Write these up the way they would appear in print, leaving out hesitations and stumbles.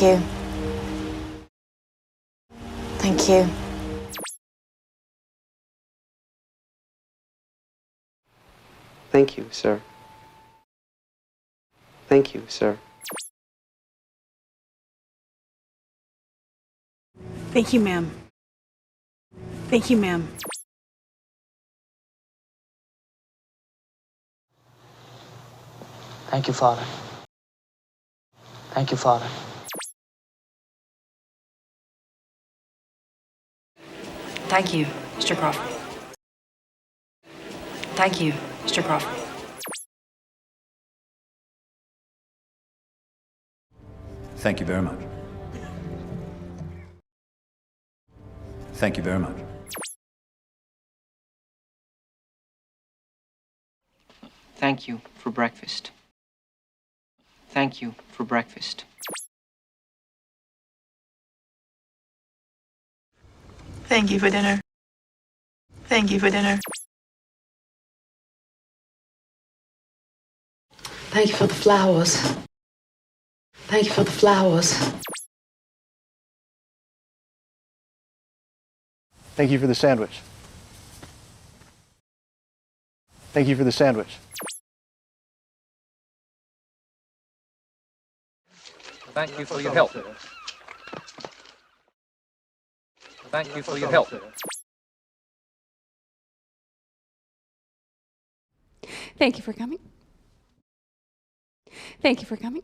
you. Thank you. Thank you, sir. Thank you, sir. Thank you, ma'am. Thank you, ma'am. Thank you, Father. Thank you, Father. Thank you, Mr. Crawford. Thank you, Mr. Crawford. Thank you very much. Thank you very much. Thank you for breakfast. Thank you for breakfast. Thank you for dinner. Thank you for dinner. Thank you for the flowers. Thank you for the flowers. Thank you for the sandwich. Thank you for the sandwich. Thank you for your help. Thank you for your help. Thank you for coming. Thank you for coming.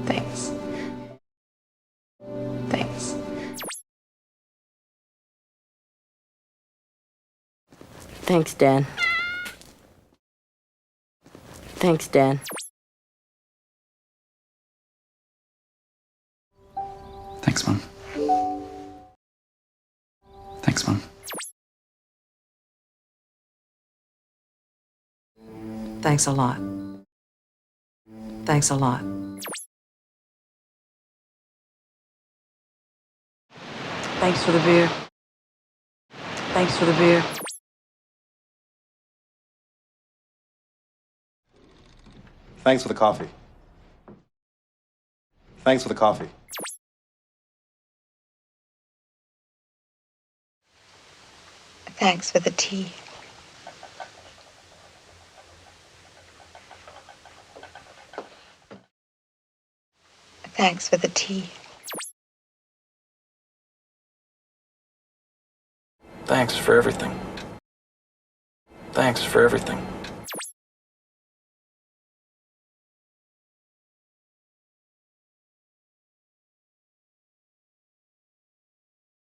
Thanks. Thanks. Thanks, Dan. Thanks, Dan. Thanks, Mom. Thanks, Mom. Thanks a lot. Thanks a lot. Thanks for the beer. Thanks for the beer. Thanks for the coffee. Thanks for the coffee. Thanks for the tea. Thanks for the tea. Thanks for everything. Thanks for everything.